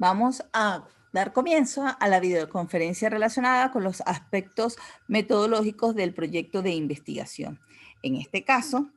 Vamos a dar comienzo a la videoconferencia relacionada con los aspectos metodológicos del proyecto de investigación. En este caso,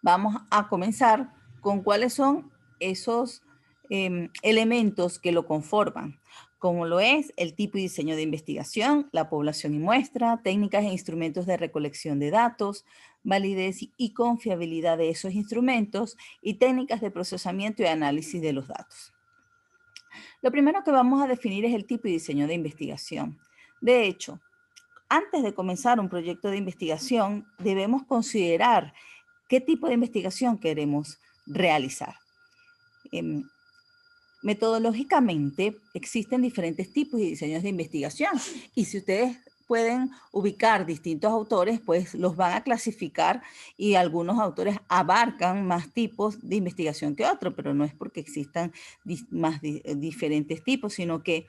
vamos a comenzar con cuáles son esos elementos que lo conforman, como lo es el tipo y diseño de investigación, la población y muestra, técnicas e instrumentos de recolección de datos, validez y confiabilidad de esos instrumentos y técnicas de procesamiento y análisis de los datos. Lo primero que vamos a definir es el tipo y diseño de investigación. De hecho, antes de comenzar un proyecto de investigación, debemos considerar qué tipo de investigación queremos realizar. Metodológicamente, existen diferentes tipos y diseños de investigación. Y si ustedes pueden ubicar distintos autores, pues los van a clasificar y algunos autores abarcan más tipos de investigación que otros, pero no es porque existan diferentes tipos, sino que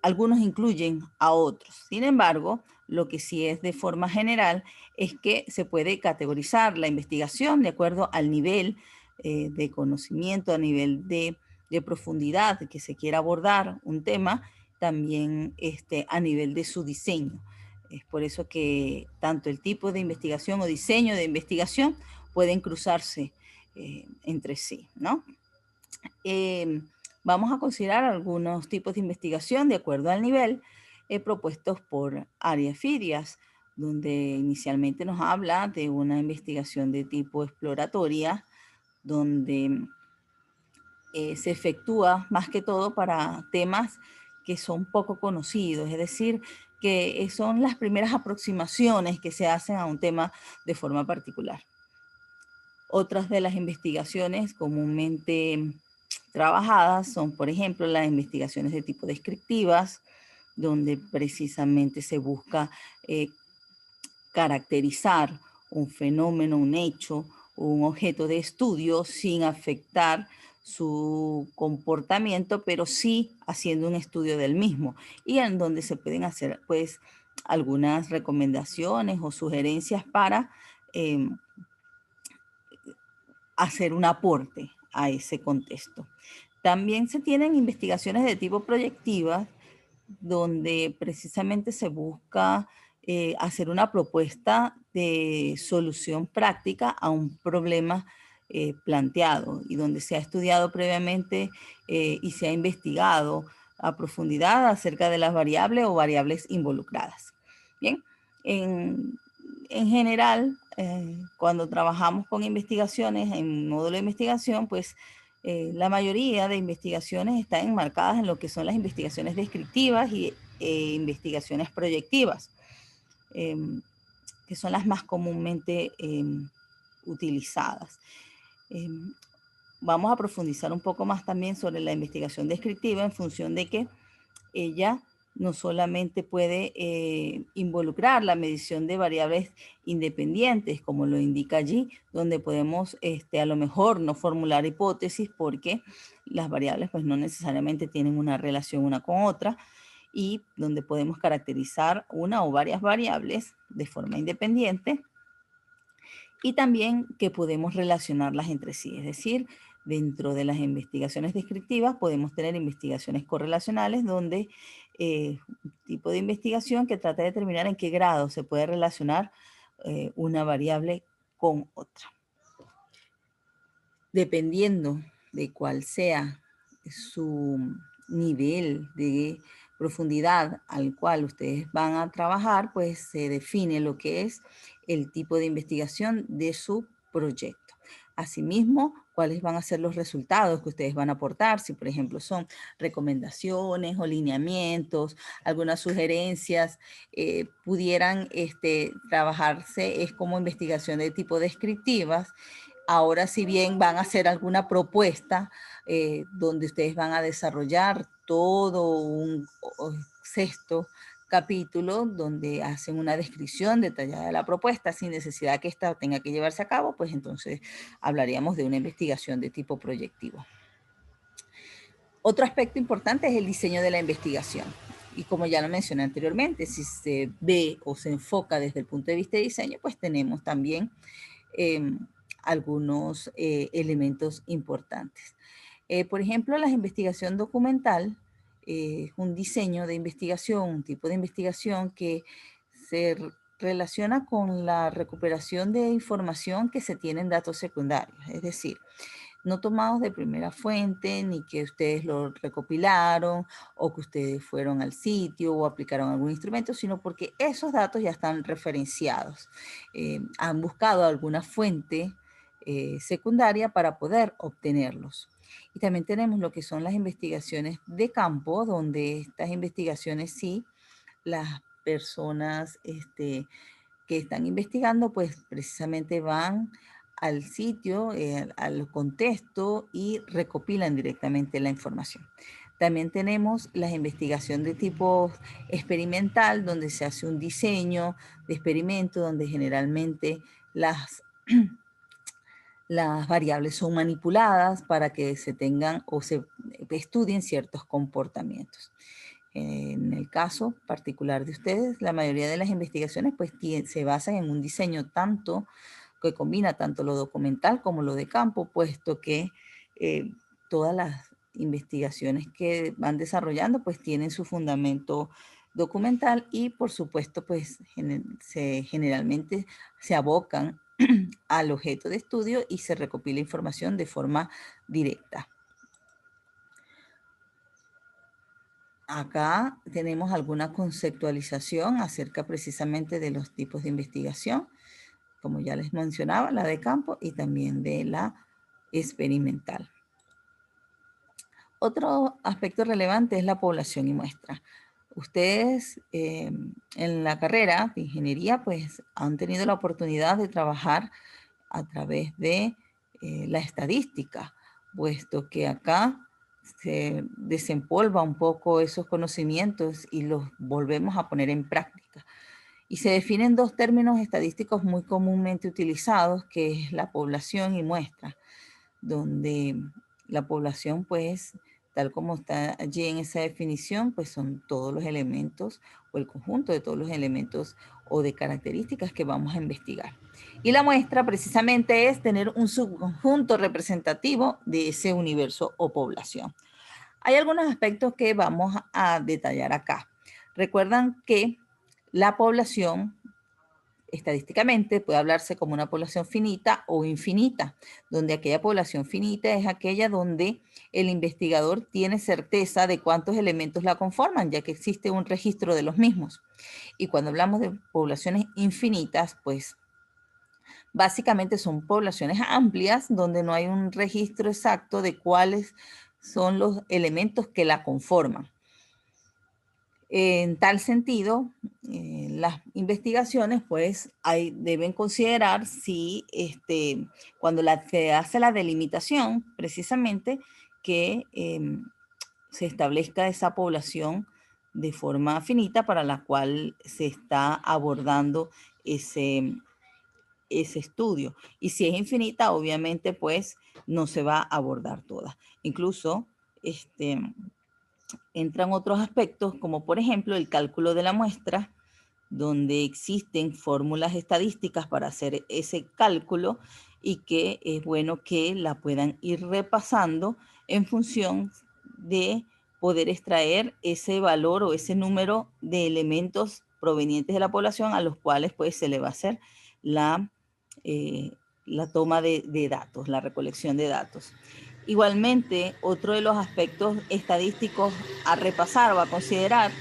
algunos incluyen a otros. Sin embargo, lo que sí es de forma general es que se puede categorizar la investigación de acuerdo al nivel de conocimiento, a nivel de profundidad que se quiera abordar un tema, también a nivel de su diseño. Es por eso que tanto el tipo de investigación o diseño de investigación pueden cruzarse entre sí, ¿no? Vamos a considerar algunos tipos de investigación de acuerdo al nivel propuestos por Arias Firias, donde inicialmente nos habla de una investigación de tipo exploratoria, donde se efectúa más que todo para temas que son poco conocidos, es decir, que son las primeras aproximaciones que se hacen a un tema de forma particular. Otras de las investigaciones comúnmente trabajadas son, por ejemplo, las investigaciones de tipo descriptivas, donde precisamente se busca caracterizar un fenómeno, un hecho, un objeto de estudio sin afectar su comportamiento, pero sí haciendo un estudio del mismo, y en donde se pueden hacer pues algunas recomendaciones o sugerencias para hacer un aporte a ese contexto. También se tienen investigaciones de tipo proyectiva, donde precisamente se busca hacer una propuesta de solución práctica a un problema planteado y donde se ha estudiado previamente y se ha investigado a profundidad acerca de las variables o variables involucradas. Bien, en general, cuando trabajamos con investigaciones en módulo de investigación, pues la mayoría de investigaciones están enmarcadas en lo que son las investigaciones descriptivas y investigaciones proyectivas, que son las más comúnmente utilizadas. Vamos a profundizar un poco más también sobre la investigación descriptiva en función de que ella no solamente puede involucrar la medición de variables independientes, como lo indica allí, donde podemos a lo mejor no formular hipótesis porque las variables pues no necesariamente tienen una relación una con otra, y donde podemos caracterizar una o varias variables de forma independiente, y también que podemos relacionarlas entre sí, es decir, dentro de las investigaciones descriptivas podemos tener investigaciones correlacionales donde un tipo de investigación que trata de determinar en qué grado se puede relacionar una variable con otra. Dependiendo de cuál sea su nivel de profundidad al cual ustedes van a trabajar, pues se define lo que es el tipo de investigación de su proyecto. Asimismo, cuáles van a ser los resultados que ustedes van a aportar, si por ejemplo son recomendaciones o lineamientos, algunas sugerencias, pudieran trabajarse es como investigación de tipo descriptivas. Ahora, si bien van a hacer alguna propuesta donde ustedes van a desarrollar todo un sexto capítulo donde hacen una descripción detallada de la propuesta sin necesidad que esta tenga que llevarse a cabo, pues entonces hablaríamos de una investigación de tipo proyectivo. Otro aspecto importante es el diseño de la investigación. Y como ya lo mencioné anteriormente, si se ve o se enfoca desde el punto de vista de diseño, pues tenemos también algunos elementos importantes. Por ejemplo, la investigación documental es un diseño de investigación, un tipo de investigación que se relaciona con la recuperación de información que se tiene en datos secundarios, es decir, no tomados de primera fuente, ni que ustedes lo recopilaron o que ustedes fueron al sitio o aplicaron algún instrumento, sino porque esos datos ya están referenciados. Han buscado alguna fuente secundaria para poder obtenerlos. Y también tenemos lo que son las investigaciones de campo, donde estas investigaciones sí, las personas que están investigando, pues precisamente van al sitio, al contexto y recopilan directamente la información. También tenemos la investigación de tipo experimental, donde se hace un diseño de experimento, donde generalmente las variables son manipuladas para que se tengan o se estudien ciertos comportamientos. En el caso particular de ustedes, la mayoría de las investigaciones pues se basan en un diseño tanto que combina tanto lo documental como lo de campo, puesto que todas las investigaciones que van desarrollando pues tienen su fundamento documental y por supuesto pues generalmente se abocan al objeto de estudio y se recopila información de forma directa. Acá tenemos alguna conceptualización acerca precisamente de los tipos de investigación, como ya les mencionaba, la de campo y también de la experimental. Otro aspecto relevante es la población y muestra. Ustedes en la carrera de ingeniería pues han tenido la oportunidad de trabajar a través de la estadística, puesto que acá se desempolva un poco esos conocimientos y los volvemos a poner en práctica. Y se definen dos términos estadísticos muy comúnmente utilizados, que es la población y muestra, donde la población, pues, tal como está allí en esa definición, pues son todos los elementos o el conjunto de todos los elementos o de características que vamos a investigar. Y la muestra precisamente es tener un subconjunto representativo de ese universo o población. Hay algunos aspectos que vamos a detallar acá. Recuerdan que la población estadísticamente puede hablarse como una población finita o infinita, donde aquella población finita es aquella donde el investigador tiene certeza de cuántos elementos la conforman, ya que existe un registro de los mismos. Y cuando hablamos de poblaciones infinitas, pues básicamente son poblaciones amplias donde no hay un registro exacto de cuáles son los elementos que la conforman. En tal sentido, las investigaciones pues deben considerar si cuando se hace la delimitación precisamente que se establezca esa población de forma finita para la cual se está abordando ese estudio. Y si es infinita, obviamente pues no se va a abordar toda. Incluso entran otros aspectos, como por ejemplo el cálculo de la muestra, donde existen fórmulas estadísticas para hacer ese cálculo y que es bueno que la puedan ir repasando en función de poder extraer ese valor o ese número de elementos provenientes de la población a los cuales pues se le va a hacer la, la toma de datos, la recolección de datos. Igualmente, otro de los aspectos estadísticos a repasar o a considerar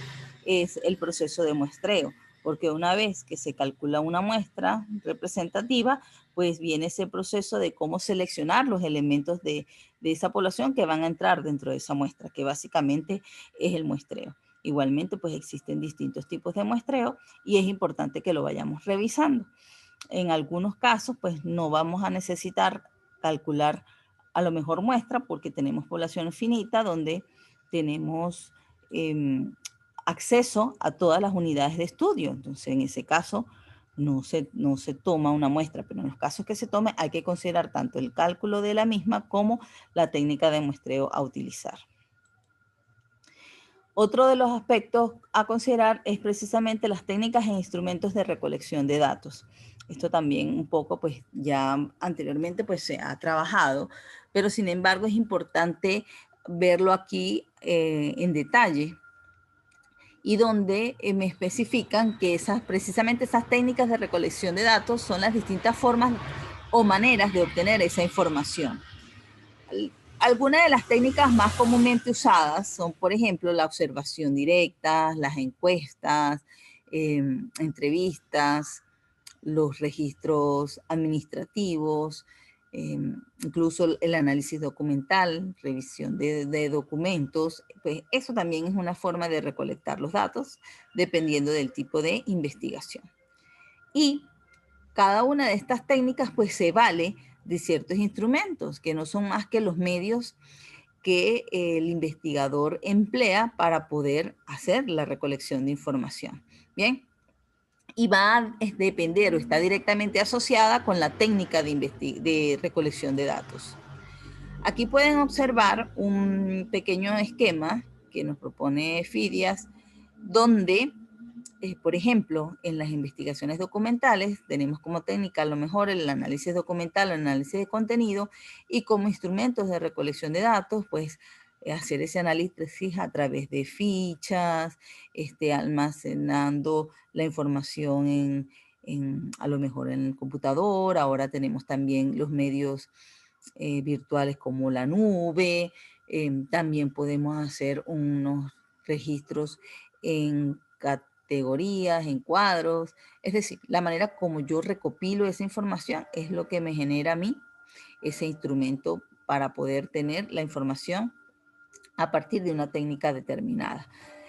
es el proceso de muestreo, porque una vez que se calcula una muestra representativa, pues viene ese proceso de cómo seleccionar los elementos de esa población que van a entrar dentro de esa muestra, que básicamente es el muestreo. Igualmente, pues existen distintos tipos de muestreo y es importante que lo vayamos revisando. En algunos casos, pues no vamos a necesitar calcular a lo mejor muestra porque tenemos población finita donde tenemos acceso a todas las unidades de estudio. Entonces, en ese caso, no se toma una muestra, pero en los casos que se tome hay que considerar tanto el cálculo de la misma como la técnica de muestreo a utilizar. Otro de los aspectos a considerar es precisamente las técnicas e instrumentos de recolección de datos. Esto también un poco, pues ya anteriormente pues se ha trabajado, pero sin embargo es importante verlo aquí en detalle y donde me especifican que precisamente esas técnicas de recolección de datos son las distintas formas o maneras de obtener esa información. Algunas de las técnicas más comúnmente usadas son, por ejemplo, la observación directa, las encuestas, entrevistas, los registros administrativos, incluso el análisis documental, revisión de documentos. Pues eso también es una forma de recolectar los datos dependiendo del tipo de investigación. Y cada una de estas técnicas pues se vale de ciertos instrumentos que no son más que los medios que el investigador emplea para poder hacer la recolección de información. Bien, y va a depender o está directamente asociada con la técnica de recolección de datos. Aquí pueden observar un pequeño esquema que nos propone FIDIAS, donde por ejemplo, en las investigaciones documentales tenemos como técnica a lo mejor el análisis documental, el análisis de contenido y como instrumentos de recolección de datos, pues hacer ese análisis a través de fichas, almacenando la información a lo mejor en el computador. Ahora tenemos también los medios virtuales como la nube. También podemos hacer unos registros en categorías, en cuadros. Es decir, la manera como yo recopilo esa información es lo que me genera a mí ese instrumento para poder tener la información a partir de una técnica determinada.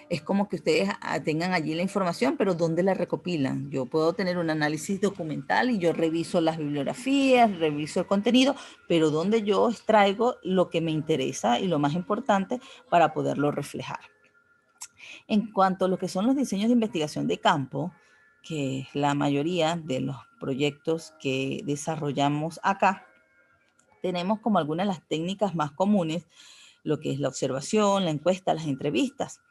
Es como que ustedes tengan allí la información, pero ¿dónde la recopilan? Yo puedo tener un análisis documental y yo reviso las bibliografías, reviso el contenido, pero ¿dónde yo extraigo lo que me interesa y lo más importante para poderlo reflejar? En cuanto a lo que son los diseños de investigación de campo, que es la mayoría de los proyectos que desarrollamos acá, tenemos como algunas de las técnicas más comunes, lo que es la observación, la encuesta, las entrevistas.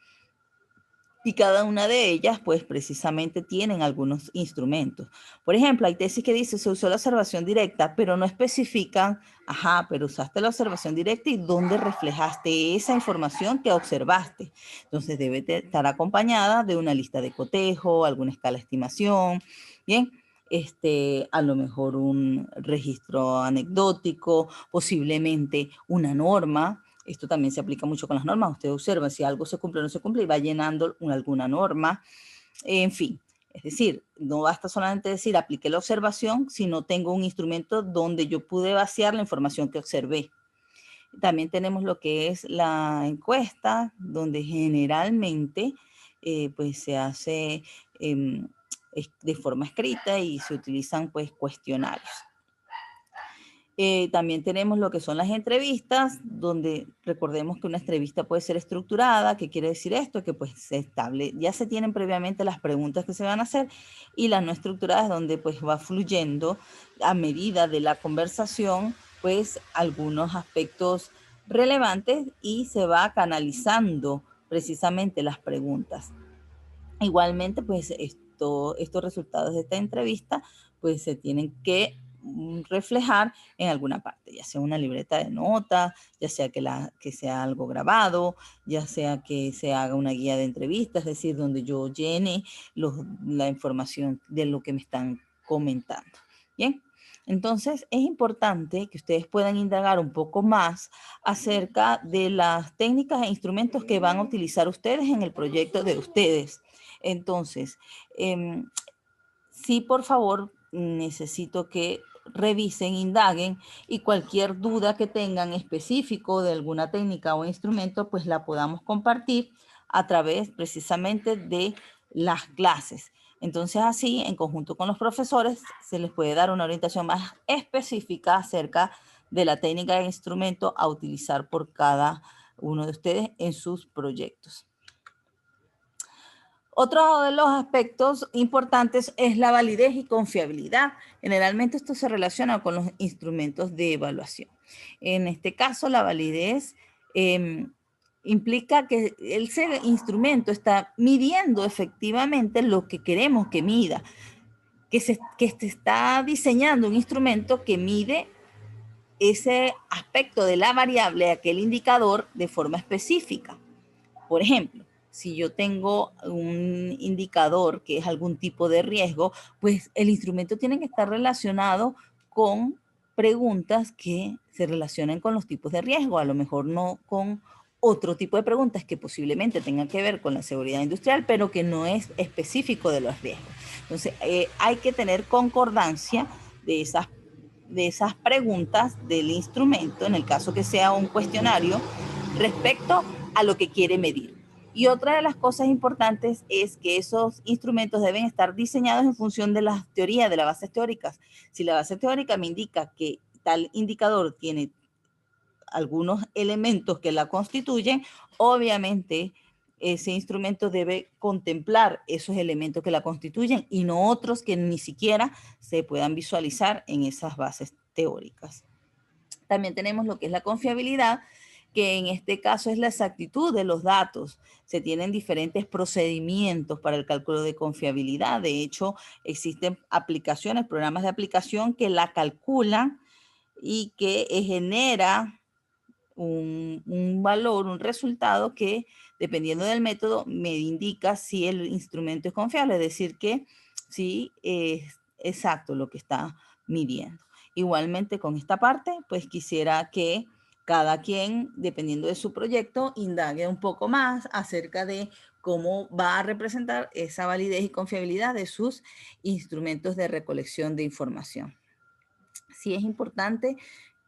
Y cada una de ellas, pues precisamente tienen algunos instrumentos. Por ejemplo, hay tesis que dice se usó la observación directa, pero no especifican, ajá, pero usaste la observación directa y dónde reflejaste esa información que observaste. Entonces debe estar acompañada de una lista de cotejo, alguna escala de estimación, bien. A lo mejor un registro anecdótico, posiblemente una norma. Esto también se aplica mucho con las normas. Usted observa si algo se cumple o no se cumple y va llenando alguna norma. En fin, es decir, no basta solamente decir apliqué la observación, sino tengo un instrumento donde yo pude vaciar la información que observé. También tenemos lo que es la encuesta, donde generalmente pues se hace de forma escrita y se utilizan pues cuestionarios. También tenemos lo que son las entrevistas, donde recordemos que una entrevista puede ser estructurada. ¿Qué quiere decir esto? Que pues ya se tienen previamente las preguntas que se van a hacer, y las no estructuradas donde pues va fluyendo a medida de la conversación pues algunos aspectos relevantes y se va canalizando precisamente las preguntas. Igualmente pues estos resultados de esta entrevista pues se tienen que reflejar en alguna parte, ya sea una libreta de notas, ya sea que sea algo grabado, ya sea que se haga una guía de entrevistas, es decir, donde yo llene la información de lo que me están comentando. Bien, entonces es importante que ustedes puedan indagar un poco más acerca de las técnicas e instrumentos que van a utilizar ustedes en el proyecto de ustedes. Entonces, sí, por favor, necesito que revisen, indaguen, y cualquier duda que tengan específico de alguna técnica o instrumento, pues la podamos compartir a través precisamente de las clases. Entonces así, en conjunto con los profesores, se les puede dar una orientación más específica acerca de la técnica e instrumento a utilizar por cada uno de ustedes en sus proyectos. Otro de los aspectos importantes es la validez y confiabilidad. Generalmente esto se relaciona con los instrumentos de evaluación. En este caso, la validez implica que ese instrumento está midiendo efectivamente lo que queremos que mida, que se está diseñando un instrumento que mide ese aspecto de la variable, aquel indicador, de forma específica. Por ejemplo, si yo tengo un indicador que es algún tipo de riesgo, pues el instrumento tiene que estar relacionado con preguntas que se relacionen con los tipos de riesgo, a lo mejor no con otro tipo de preguntas que posiblemente tengan que ver con la seguridad industrial, pero que no es específico de los riesgos. Entonces, hay que tener concordancia de esas preguntas del instrumento, en el caso que sea un cuestionario, respecto a lo que quiere medir. Y otra de las cosas importantes es que esos instrumentos deben estar diseñados en función de las teorías, de las bases teóricas. Si la base teórica me indica que tal indicador tiene algunos elementos que la constituyen, obviamente ese instrumento debe contemplar esos elementos que la constituyen y no otros que ni siquiera se puedan visualizar en esas bases teóricas. También tenemos lo que es la confiabilidad, que en este caso es la exactitud de los datos. Se tienen diferentes procedimientos para el cálculo de confiabilidad. De hecho, existen aplicaciones, programas de aplicación que la calculan y que genera un valor, un resultado que, dependiendo del método, me indica si el instrumento es confiable, es decir, que si es exacto lo que está midiendo. Igualmente con esta parte, pues quisiera que cada quien, dependiendo de su proyecto, indague un poco más acerca de cómo va a representar esa validez y confiabilidad de sus instrumentos de recolección de información. Sí es importante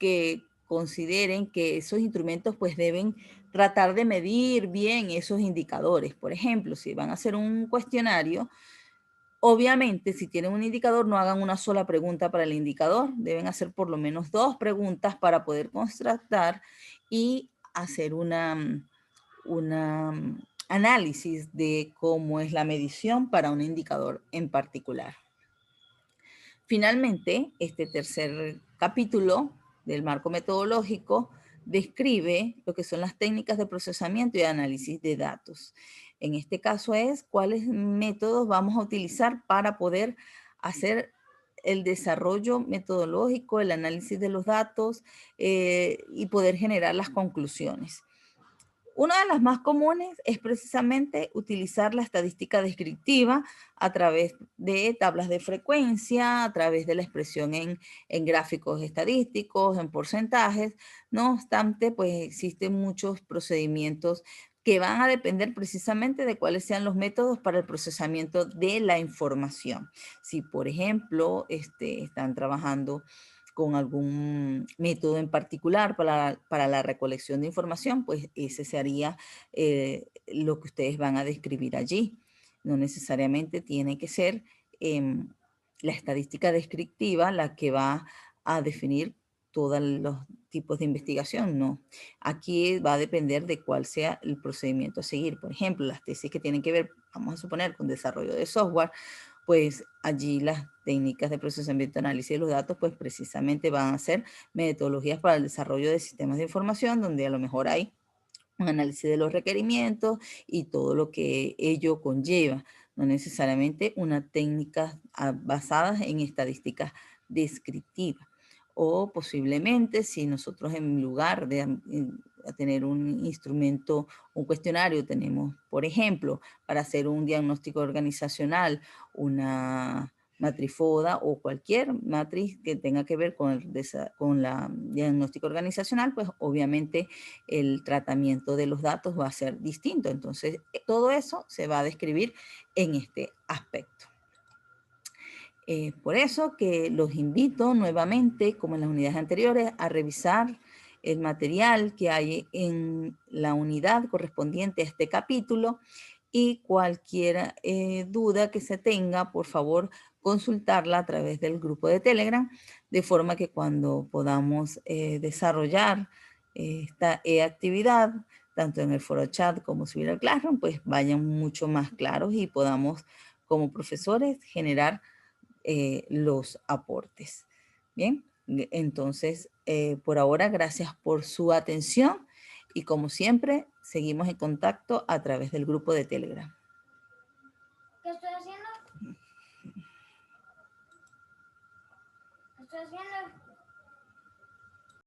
que consideren que esos instrumentos pues deben tratar de medir bien esos indicadores. Por ejemplo, si van a hacer un cuestionario, obviamente si tienen un indicador no hagan una sola pregunta para el indicador, deben hacer por lo menos 2 preguntas para poder contrastar y hacer una análisis de cómo es la medición para un indicador en particular. Finalmente, este tercer capítulo del marco metodológico describe lo que son las técnicas de procesamiento y análisis de datos. En este caso es cuáles métodos vamos a utilizar para poder hacer el desarrollo metodológico, el análisis de los datos y poder generar las conclusiones. Una de las más comunes es precisamente utilizar la estadística descriptiva a través de tablas de frecuencia, a través de la expresión en gráficos estadísticos, en porcentajes. No obstante, pues existen muchos procedimientos que van a depender precisamente de cuáles sean los métodos para el procesamiento de la información. Si, por ejemplo, están trabajando con algún método en particular para la recolección de información, pues ese sería lo que ustedes van a describir allí. No necesariamente tiene que ser la estadística descriptiva la que va a definir todos los tipos de investigación, no. Aquí va a depender de cuál sea el procedimiento a seguir. Por ejemplo, las tesis que tienen que ver, vamos a suponer, con desarrollo de software, pues allí las técnicas de procesamiento y análisis de los datos, pues precisamente van a ser metodologías para el desarrollo de sistemas de información, donde a lo mejor hay un análisis de los requerimientos y todo lo que ello conlleva, no necesariamente una técnica basada en estadísticas descriptivas. O posiblemente si nosotros en lugar de tener un instrumento, un cuestionario, tenemos, por ejemplo, para hacer un diagnóstico organizacional, una matriz FODA o cualquier matriz que tenga que ver con la diagnóstico organizacional, pues obviamente el tratamiento de los datos va a ser distinto. Entonces, todo eso se va a describir en este aspecto. Por eso que los invito nuevamente, como en las unidades anteriores, a revisar el material que hay en la unidad correspondiente a este capítulo y cualquier duda que se tenga, por favor, consultarla a través del grupo de Telegram, de forma que cuando podamos desarrollar esta actividad, tanto en el foro chat como subir al Classroom, pues vayan mucho más claros y podamos, como profesores, generar los aportes. Bien, entonces, por ahora, gracias por su atención Y como siempre, seguimos en contacto a través del grupo de Telegram. ¿Qué estoy haciendo? ¿Qué estoy haciendo?